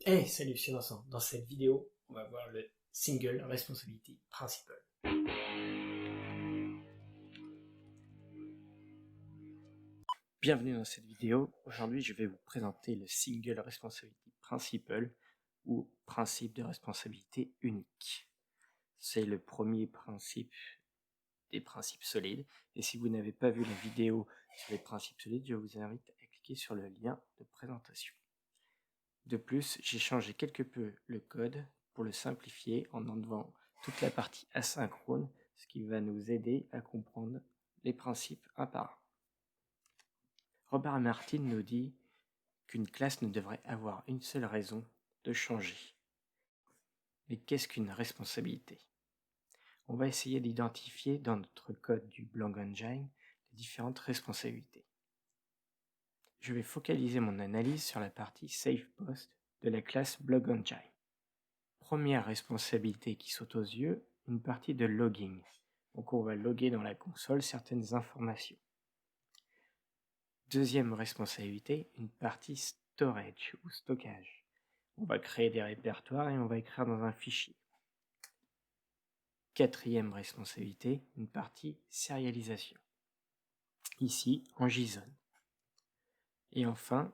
Hey, salut, c'est Vincent. Dans cette vidéo, on va voir le Single Responsibility Principle. Bienvenue dans cette vidéo. Aujourd'hui, je vais vous présenter le Single Responsibility Principle ou principe de responsabilité unique. C'est le premier principe des principes solides. Et si vous n'avez pas vu la vidéo sur les principes solides, je vous invite à cliquer sur le lien de présentation. De plus, j'ai changé quelque peu le code pour le simplifier en enlevant toute la partie asynchrone, ce qui va nous aider à comprendre les principes un par un. Robert Martin nous dit qu'une classe ne devrait avoir une seule raison de changer. Mais qu'est-ce qu'une responsabilité? On va essayer d'identifier dans notre code du Blog Engine les différentes responsabilités. Je vais focaliser mon analyse sur la partie SafePost de la classe Blog Engine. Première responsabilité qui saute aux yeux, une partie de logging. Donc on va loguer dans la console certaines informations. Deuxième responsabilité, une partie storage ou stockage. On va créer des répertoires et on va écrire dans un fichier. Quatrième responsabilité, une partie sérialisation. Ici en JSON. Et enfin,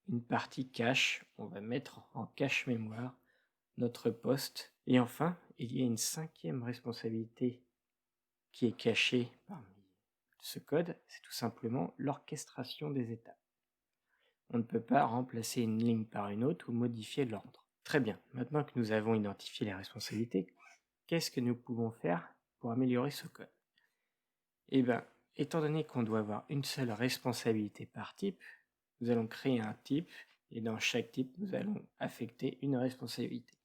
une partie cache. On va mettre en cache mémoire notre poste. Et enfin, il y a une cinquième responsabilité qui est cachée parmi ce code, c'est tout simplement l'orchestration des étapes. On ne peut pas remplacer une ligne par une autre ou modifier l'ordre. Très bien, maintenant que nous avons identifié les responsabilités, qu'est-ce que nous pouvons faire pour améliorer ce code? Eh bien, étant donné qu'on doit avoir une seule responsabilité par type, nous allons créer un type et dans chaque type, nous allons affecter une responsabilité.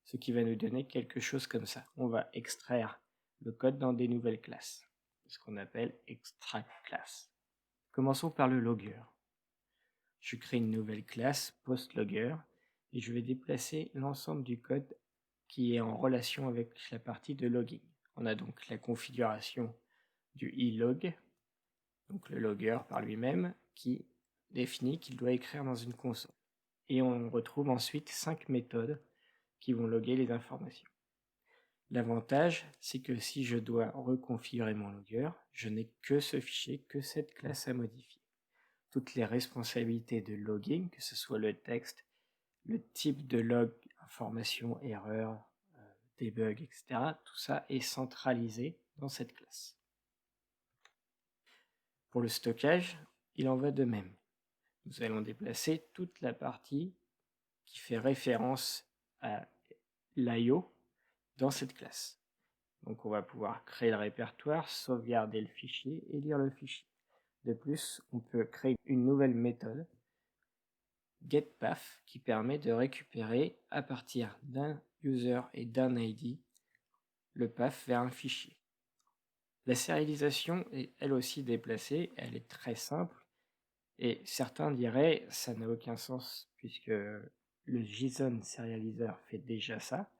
Ce qui va nous donner quelque chose comme ça. On va extraire le code dans des nouvelles classes, ce qu'on appelle extract class. Commençons par le logger. Je crée une nouvelle classe post-logger et je vais déplacer l'ensemble du code qui est en relation avec la partie de logging. On a donc la configuration du e-log, donc le logger par lui-même, qui définit qu'il doit écrire dans une console. Et on retrouve ensuite 5 méthodes qui vont loguer les informations. L'avantage, c'est que si je dois reconfigurer mon logger, je n'ai que ce fichier, que cette classe à modifier. Toutes les responsabilités de logging, que ce soit le texte, le type de log, information, erreur, debug, etc., tout ça est centralisé dans cette classe. Pour le stockage, il en va de même. Nous allons déplacer toute la partie qui fait référence à l'IO dans cette classe. Donc on va pouvoir créer le répertoire, sauvegarder le fichier et lire le fichier. De plus, on peut créer une nouvelle méthode, getPath, qui permet de récupérer à partir d'un user et d'un ID le path vers un fichier. La sérialisation est elle aussi déplacée, elle est très simple et certains diraient ça n'a aucun sens puisque le JSON serializer fait déjà ça.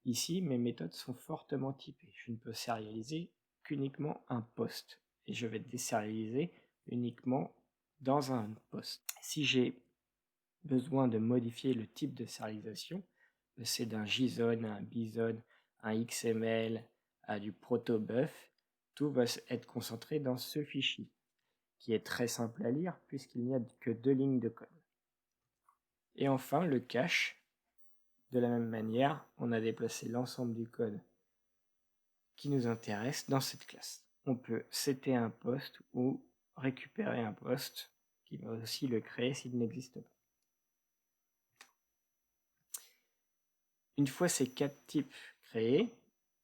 Ici, mes méthodes sont fortement typées. Je ne peux sérialiser qu'uniquement un post et je vais désérialiser uniquement dans un post. Si j'ai besoin de modifier le type de sérialisation, c'est d'un JSON, un BSON, un XML, à du protobuf, tout va être concentré dans ce fichier, qui est très simple à lire puisqu'il n'y a que 2 lignes de code. Et enfin, le cache. De la même manière, on a déplacé l'ensemble du code qui nous intéresse dans cette classe. On peut setter un poste ou récupérer un poste qui va aussi le créer s'il n'existe pas. Une fois ces 4 types créés,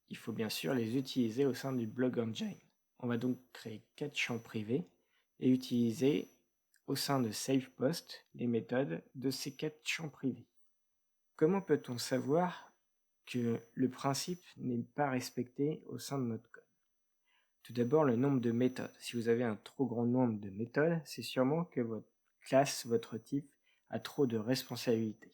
il faut bien sûr les utiliser au sein du Blog Engine. On va donc créer 4 champs privés et utiliser au sein de SafePost les méthodes de ces 4 champs privés. Comment peut-on savoir que le principe n'est pas respecté au sein de notre code? Tout d'abord, le nombre de méthodes. Si vous avez un trop grand nombre de méthodes, c'est sûrement que votre classe, votre type, a trop de responsabilités.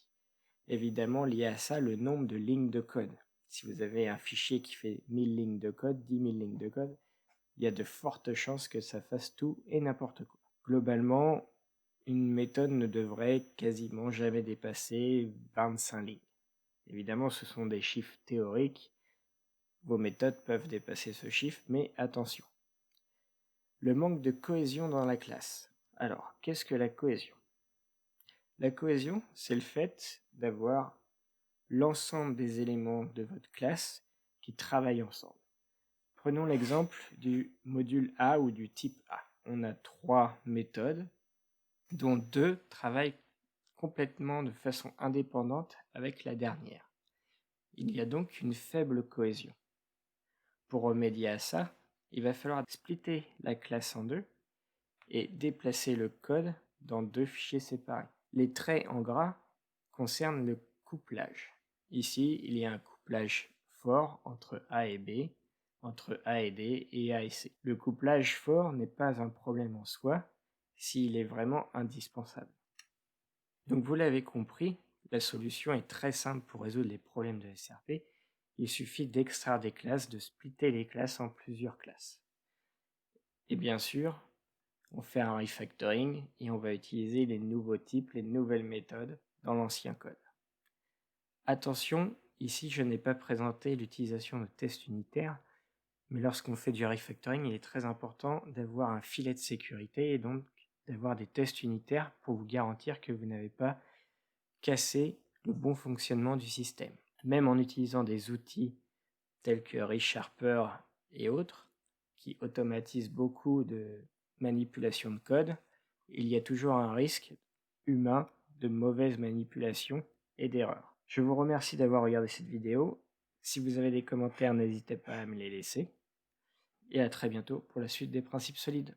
Évidemment, lié à ça, le nombre de lignes de code. Si vous avez un fichier qui fait 1000 lignes de code, 10 000 lignes de code, il y a de fortes chances que ça fasse tout et n'importe quoi. Globalement, une méthode ne devrait quasiment jamais dépasser 25 lignes. Évidemment, ce sont des chiffres théoriques. Vos méthodes peuvent dépasser ce chiffre, mais attention. Le manque de cohésion dans la classe. Alors, qu'est-ce que la cohésion? La cohésion, c'est le fait d'avoir l'ensemble des éléments de votre classe qui travaillent ensemble. Prenons l'exemple du module A ou du type A. On a 3 méthodes, dont 2 travaillent complètement de façon indépendante avec la dernière. Il y a donc une faible cohésion. Pour remédier à ça, il va falloir splitter la classe en deux et déplacer le code dans 2 fichiers séparés. Les traits en gras concernent le couplage. Ici, il y a un couplage fort entre A et B, entre A et D et A et C. Le couplage fort n'est pas un problème en soi s'il est vraiment indispensable. Donc vous l'avez compris, la solution est très simple pour résoudre les problèmes de SRP. Il suffit d'extraire des classes, de splitter les classes en plusieurs classes. Et bien sûr, on fait un refactoring et on va utiliser les nouveaux types, les nouvelles méthodes dans l'ancien code. Attention, ici je n'ai pas présenté l'utilisation de tests unitaires, mais lorsqu'on fait du refactoring, il est très important d'avoir un filet de sécurité et donc d'avoir des tests unitaires pour vous garantir que vous n'avez pas cassé le bon fonctionnement du système. Même en utilisant des outils tels que ReSharper et autres, qui automatisent beaucoup de manipulation de code, il y a toujours un risque humain de mauvaise manipulation et d'erreur. Je vous remercie d'avoir regardé cette vidéo. Si vous avez des commentaires, n'hésitez pas à me les laisser. Et à très bientôt pour la suite des principes solides.